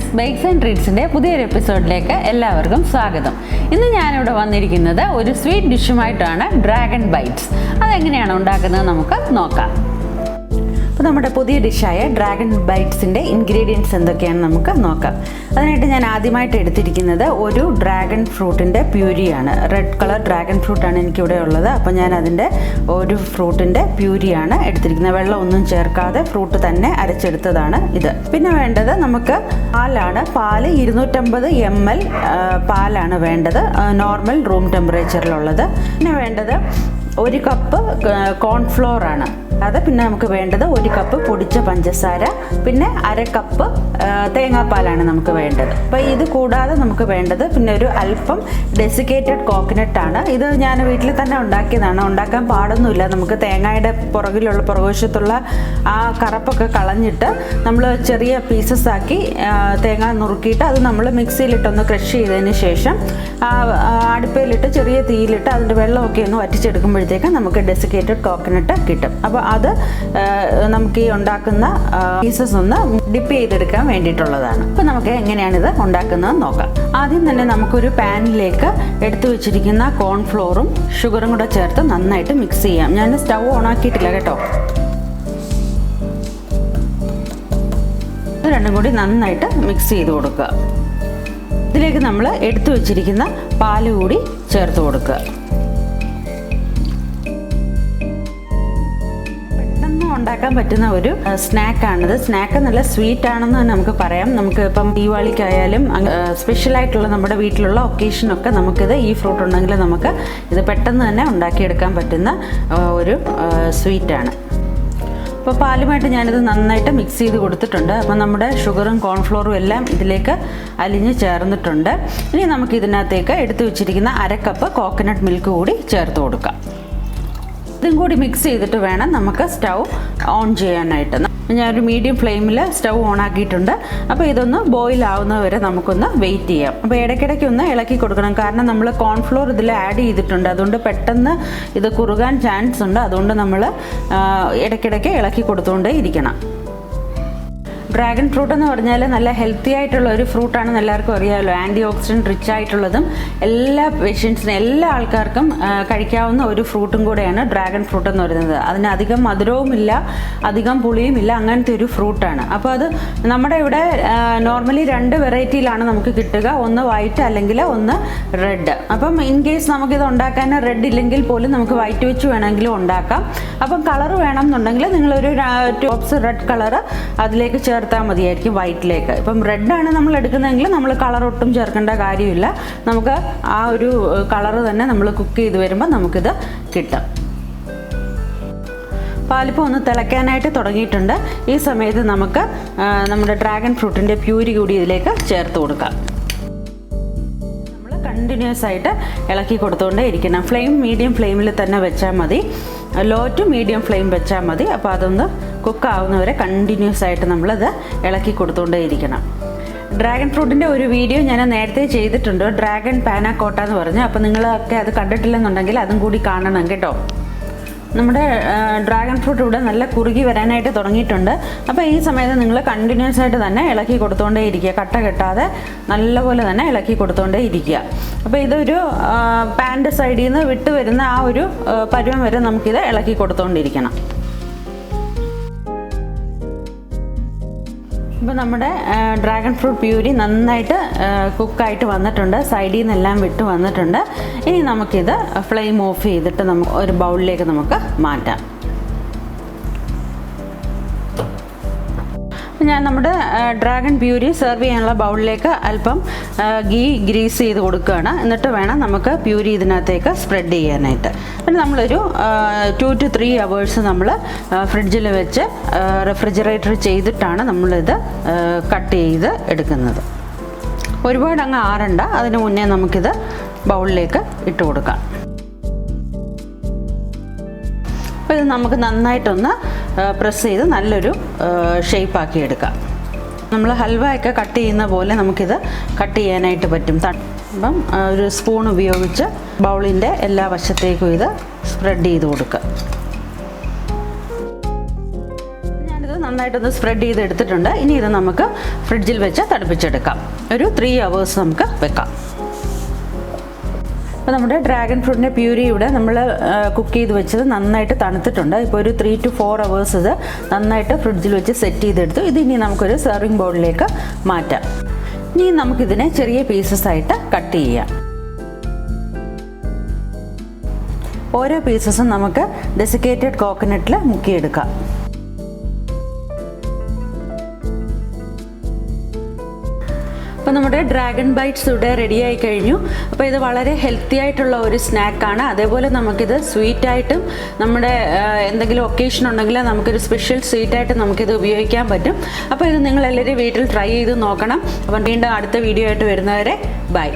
Friends, bakes and ട്രീറ്റ്സിൻ്റെ പുതിയൊരു എപ്പിസോഡിലേക്ക് എല്ലാവർക്കും സ്വാഗതം. ഇന്ന് ഞാനിവിടെ വന്നിരിക്കുന്നത് ഒരു സ്വീറ്റ് ഡിഷുമായിട്ടാണ്, ഡ്രാഗൺ ബൈറ്റ്സ്. അതെങ്ങനെയാണ് ഉണ്ടാക്കുന്നത് നമുക്ക് നോക്കാം. അപ്പോൾ നമ്മുടെ പുതിയ ഡിഷായ ഡ്രാഗൺ ബൈറ്റ്സിൻ്റെ ഇൻഗ്രീഡിയൻസ് എന്തൊക്കെയാണെന്ന് നമുക്ക് നോക്കാം. അതിനായിട്ട് ഞാൻ ആദ്യമായിട്ട് എടുത്തിരിക്കുന്നത് ഒരു ഡ്രാഗൺ ഫ്രൂട്ടിൻ്റെ പ്യൂരിയാണ്. റെഡ് കളർ ഡ്രാഗൺ ഫ്രൂട്ടാണ് എനിക്കിവിടെ ഉള്ളത്. അപ്പോൾ ഞാൻ അതിൻ്റെ ഒരു ഫ്രൂട്ടിൻ്റെ പ്യൂരിയാണ് എടുത്തിരിക്കുന്നത്. വെള്ളമൊന്നും ചേർക്കാതെ ഫ്രൂട്ട് തന്നെ അരച്ചെടുത്തതാണ് ഇത്. പിന്നെ വേണ്ടത് നമുക്ക് പാലാണ്. പാല് 250 ml പാലാണ് വേണ്ടത്, നോർമൽ റൂം ടെമ്പറേച്ചറിലുള്ളത്. പിന്നെ വേണ്ടത് 1 കപ്പ് കോൺഫ്ലോർ ആണ്. പിന്നെ നമുക്ക് വേണ്ടത് 1 കപ്പ് പൊടിച്ച പഞ്ചസാര, പിന്നെ 1/2 കപ്പ് തേങ്ങാപ്പാലാണ് നമുക്ക് വേണ്ടത്. അപ്പോൾ ഇത് കൂടാതെ നമുക്ക് വേണ്ടത് പിന്നെ ഒരു അല്പം ഡെസിക്കേറ്റഡ് കോക്കനട്ടാണ്. ഇത് ഞാൻ വീട്ടിൽ തന്നെ ഉണ്ടാക്കിയതാണ്. ഉണ്ടാക്കാൻ പാടൊന്നുമില്ല. നമുക്ക് തേങ്ങയുടെ പുറകുവശത്തുള്ള ആ കറപ്പൊക്കെ കളഞ്ഞിട്ട് നമ്മൾ ചെറിയ പീസസ് ആക്കി തേങ്ങ നുറുക്കിയിട്ട് അത് നമ്മൾ മിക്സിയിലിട്ടൊന്ന് ക്രഷ് ചെയ്തതിന് ശേഷം അടുപ്പയിലിട്ട് ചെറിയ തീയിലിട്ട് അതിൻ്റെ വെള്ളമൊക്കെ ഒന്ന് വറ്റിച്ചെടുക്കുമ്പോഴത്തേക്ക് നമുക്ക് ഡെസിക്കേറ്റഡ് കോക്കനട്ട് കിട്ടും. അപ്പോൾ അത് നമുക്ക് ഈ ഉണ്ടാക്കുന്ന പീസസ് ഒന്ന് ഡിപ്പ് ചെയ്തെടുക്കാൻ വേണ്ടിയിട്ടുള്ളതാണ്. അപ്പോൾ നമുക്ക് എങ്ങനെയാണിത് ഉണ്ടാക്കുന്നത് നോക്കാം. ആദ്യം തന്നെ നമുക്കൊരു പാനിലേക്ക് എടുത്തു വെച്ചിരിക്കുന്ന കോൺഫ്ലോറും ഷുഗറും കൂടെ ചേർത്ത് നന്നായിട്ട് മിക്സ് ചെയ്യാം. ഞാൻ സ്റ്റൗ ഓൺ ആക്കിയിട്ടില്ല കേട്ടോ. ഇത് രണ്ടും കൂടി നന്നായിട്ട് മിക്സ് ചെയ്ത് കൊടുക്കുക. ഇതിലേക്ക് നമ്മൾ എടുത്തു വെച്ചിരിക്കുന്ന പാല് കൂടി ചേർത്ത് കൊടുക്കുക. ഉണ്ടാക്കാൻ പറ്റുന്ന ഒരു സ്നാക്കാണിത്. സ്നാക്ക് നല്ല സ്വീറ്റ് ആണെന്ന് തന്നെ നമുക്ക് പറയാം. നമുക്ക് ഇപ്പം ദീപാവലിക്കായാലും സ്പെഷ്യലായിട്ടുള്ള നമ്മുടെ വീട്ടിലുള്ള ഒക്കേഷനൊക്കെ നമുക്കിത് ഈ ഫ്രൂട്ട് ഉണ്ടെങ്കിൽ നമുക്ക് ഇത് പെട്ടെന്ന് തന്നെ ഉണ്ടാക്കിയെടുക്കാൻ പറ്റുന്ന ഒരു സ്വീറ്റാണ്. അപ്പോൾ പാലുമായിട്ട് ഞാനിത് നന്നായിട്ട് മിക്സ് ചെയ്ത് കൊടുത്തിട്ടുണ്ട്. അപ്പോൾ നമ്മുടെ ഷുഗറും കോൺഫ്ലോറും എല്ലാം ഇതിലേക്ക് അലിഞ്ഞ് ചേർന്നിട്ടുണ്ട്. ഇനി നമുക്ക് ഇതിനകത്തേക്ക് എടുത്തു വെച്ചിരിക്കുന്ന 1/2 കപ്പ് കോക്കനട്ട് മിൽക്ക് കൂടി ചേർത്ത് കൊടുക്കാം. ഇതും കൂടി മിക്സ് ചെയ്തിട്ട് വേണം നമുക്ക് സ്റ്റൗ ഓൺ ചെയ്യാനായിട്ട്. ഞാനൊരു മീഡിയം ഫ്ലെയിമിൽ സ്റ്റൗ ഓൺ ആക്കിയിട്ടുണ്ട്. അപ്പോൾ ഇതൊന്ന് ബോയിൽ ആവുന്നത് വരെ നമുക്കൊന്ന് വെയിറ്റ് ചെയ്യാം. അപ്പോൾ ഇടയ്ക്കിടയ്ക്ക് ഒന്ന് ഇളക്കി കൊടുക്കണം. കാരണം നമ്മൾ കോൺഫ്ലോർ ഇതിൽ ആഡ് ചെയ്തിട്ടുണ്ട്. അതുകൊണ്ട് പെട്ടെന്ന് ഇത് കുറുകാൻ ചാൻസ് ഉണ്ട്. അതുകൊണ്ട് നമ്മൾ ഇടയ്ക്കിടയ്ക്ക് ഇളക്കി കൊടുത്തുകൊണ്ടേ ഇരിക്കണം. ഡ്രാഗൺ ഫ്രൂട്ട് എന്ന് പറഞ്ഞാൽ നല്ല ഹെൽത്തി ആയിട്ടുള്ള ഒരു ഫ്രൂട്ടാണെന്ന് എല്ലാവർക്കും അറിയാമല്ലോ. ആൻറ്റി ഓക്സിഡൻറ്റ് റിച്ച് ആയിട്ടുള്ളതും എല്ലാ പേഷ്യൻസിനും എല്ലാ ആൾക്കാർക്കും കഴിക്കാവുന്ന ഒരു ഫ്രൂട്ടും കൂടെയാണ് ഡ്രാഗൺ ഫ്രൂട്ട് എന്ന് പറയുന്നത്. അതിന് അധികം മധുരവുമില്ല, അധികം പുളിയുമില്ല, അങ്ങനത്തെ ഒരു ഫ്രൂട്ടാണ്. അപ്പോൾ അത് നമ്മുടെ ഇവിടെ നോർമലി 2 വെറൈറ്റിയിലാണ് നമുക്ക് കിട്ടുക. ഒന്ന് വൈറ്റ് അല്ലെങ്കിൽ ഒന്ന് റെഡ്. അപ്പം ഇൻ കേസ് നമുക്കിത് ഉണ്ടാക്കാൻ റെഡ് ഇല്ലെങ്കിൽ പോലും നമുക്ക് വൈറ്റ് വെച്ച് വേണമെങ്കിലും ഉണ്ടാക്കാം. അപ്പം കളർ വേണം എന്നുണ്ടെങ്കിൽ നിങ്ങളൊരു ടോപ്സ് റെഡ് കളർ അതിലേക്ക് ചേർത്താൽ മതിയായിരിക്കും വൈറ്റിലേക്ക്. ഇപ്പം റെഡാണ് നമ്മൾ എടുക്കുന്നതെങ്കിൽ നമ്മൾ കളർ ഒട്ടും ചേർക്കേണ്ട കാര്യമില്ല. നമുക്ക് ആ ഒരു കളറ് തന്നെ നമ്മൾ കുക്ക് ചെയ്ത് വരുമ്പോൾ നമുക്കിത് കിട്ടും. പാലിപ്പോൾ ഒന്ന് തിളയ്ക്കാനായിട്ട് തുടങ്ങിയിട്ടുണ്ട്. ഈ സമയത്ത് നമുക്ക് നമ്മുടെ ഡ്രാഗൺ ഫ്രൂട്ടിൻ്റെ പ്യൂരി കൂടി ഇതിലേക്ക് ചേർത്ത് കൊടുക്കാം. നമ്മൾ കണ്ടിന്യൂസ് ആയിട്ട് ഇളക്കി കൊടുത്തുകൊണ്ടേ ഇരിക്കണം. ഫ്ലെയിം മീഡിയം ഫ്ലെയിമിൽ തന്നെ വെച്ചാൽ മതി. ലോ ടു മീഡിയം ഫ്ലെയിം വെച്ചാൽ മതി. അപ്പോൾ അതൊന്ന് കുക്കാവുന്നവരെ കണ്ടിന്യൂസ് ആയിട്ട് നമ്മളത് ഇളക്കി കൊടുത്തുകൊണ്ടേ ഇരിക്കണം. ഡ്രാഗൺ ഫ്രൂട്ടിൻ്റെ ഒരു വീഡിയോ ഞാൻ നേരത്തെ ചെയ്തിട്ടുണ്ട്, ഡ്രാഗൺ പാനാക്കോട്ട എന്ന് പറഞ്ഞ്. അപ്പോൾ നിങ്ങളൊക്കെ അത് കണ്ടിട്ടില്ലെന്നുണ്ടെങ്കിൽ അതും കൂടി കാണണം കേട്ടോ. നമ്മുടെ ഡ്രാഗൺ ഫ്രൂട്ട് ഇവിടെ നല്ല കുറുകി വരാനായിട്ട് തുടങ്ങിയിട്ടുണ്ട്. അപ്പോൾ ഈ സമയത്ത് നിങ്ങൾ കണ്ടിന്യൂസ് ആയിട്ട് തന്നെ ഇളക്കി കൊടുത്തുകൊണ്ടേ ഇരിക്കുക. കട്ട കെട്ടാതെ നല്ലപോലെ തന്നെ ഇളക്കി കൊടുത്തുകൊണ്ടേ ഇരിക്കുക. അപ്പോൾ ഇതൊരു പാൻ്റെ സൈഡിൽ നിന്ന് വിട്ട് വരുന്ന ആ ഒരു പരുവം വരെ നമുക്കിത് ഇളക്കി കൊടുത്തുകൊണ്ടിരിക്കണം. ഇപ്പോൾ നമ്മുടെ ഡ്രാഗൺ ഫ്രൂട്ട് പ്യൂരി നന്നായിട്ട് കുക്കായിട്ട് വന്നിട്ടുണ്ട്. സൈഡിൽ നിന്നെല്ലാം വിട്ട് വന്നിട്ടുണ്ട്. ഇനി നമുക്കിത് ഫ്ലെയിം ഓഫ് ചെയ്തിട്ട് നമുക്ക് ഒരു ബൗളിലേക്ക് നമുക്ക് മാറ്റാം. ഞാൻ നമ്മുടെ ഡ്രാഗൺ പ്യൂരി സെർവ് ചെയ്യാനുള്ള ബൗളിലേക്ക് അല്പം ഗ്രീസ് ചെയ്ത് കൊടുക്കുകയാണ്. എന്നിട്ട് വേണം നമുക്ക് പ്യൂരി ഇതിനകത്തേക്ക് സ്പ്രെഡ് ചെയ്യാനായിട്ട്. പിന്നെ നമ്മളൊരു 2 to 3 hours നമ്മൾ ഫ്രിഡ്ജിൽ വെച്ച് റെഫ്രിജറേറ്റർ ചെയ്തിട്ടാണ് നമ്മളിത് കട്ട് ചെയ്ത് എടുക്കുന്നത്. ഒരുപാട് അങ്ങ് ആറണ്ട. അതിന് മുന്നേ നമുക്കിത് ബൗളിലേക്ക് ഇട്ട് കൊടുക്കാം. അപ്പോൾ ഇത് നമുക്ക് നന്നായിട്ടൊന്ന് പ്രസ് ചെയ്ത് നല്ലൊരു ഷേപ്പാക്കി എടുക്കാം. നമ്മൾ ഹൽവയൊക്കെ കട്ട് ചെയ്യുന്ന പോലെ നമുക്കിത് കട്ട് ചെയ്യാനായിട്ട് പറ്റും. അപ്പം ഒരു സ്പൂൺ ഉപയോഗിച്ച് ബൗളിൻ്റെ എല്ലാ വശത്തേക്കും ഇത് സ്പ്രെഡ് ചെയ്ത് കൊടുക്കുക. നന്നായിട്ടൊന്ന് സ്പ്രെഡ് ചെയ്തെടുത്തിട്ടുണ്ട്. ഇനി ഇത് നമുക്ക് ഫ്രിഡ്ജിൽ വെച്ച് തണുപ്പിച്ചെടുക്കാം. ഒരു 3 hours നമുക്ക് വെക്കാം. അപ്പോൾ നമ്മുടെ ഡ്രാഗൺ ഫ്രൂട്ടിൻ്റെ പ്യൂരി ഇവിടെ നമ്മൾ കുക്ക് ചെയ്ത് വെച്ചത് നന്നായിട്ട് തണുത്തിട്ടുണ്ട്. ഇപ്പോൾ ഒരു 3 to 4 hours ഇത് നന്നായിട്ട് ഫ്രിഡ്ജിൽ വെച്ച് സെറ്റ് ചെയ്തെടുത്തു. ഇതിനി നമുക്കൊരു സെർവിങ് ബൗളിലേക്ക് മാറ്റാം. ഇനി നമുക്കിതിനെ ചെറിയ പീസസ് ആയിട്ട് കട്ട് ചെയ്യാം. ഓരോ പീസസും നമുക്ക് ഡെസിക്കേറ്റഡ് കോക്കനട്ടിൽ മുക്കിയെടുക്കാം. അപ്പോൾ നമ്മുടെ ഡ്രാഗൺ ബൈറ്റ്സ് ഇവിടെ റെഡിയായി കഴിഞ്ഞു. അപ്പോൾ ഇത് വളരെ ഹെൽത്തി ആയിട്ടുള്ള ഒരു സ്നാക്കാണ്. അതേപോലെ നമുക്കിത് സ്വീറ്റായിട്ടും നമ്മുടെ എന്തെങ്കിലും ഒക്കേഷൻ ഉണ്ടെങ്കിൽ നമുക്കൊരു സ്പെഷ്യൽ സ്വീറ്റായിട്ട് നമുക്കിത് ഉപയോഗിക്കാൻ പറ്റും. അപ്പോൾ ഇത് നിങ്ങളെല്ലാവരും വീട്ടിൽ ട്രൈ ചെയ്ത് നോക്കണം. അപ്പം വീണ്ടും അടുത്ത വീഡിയോ ആയിട്ട് വരുന്നവരെ ബൈ.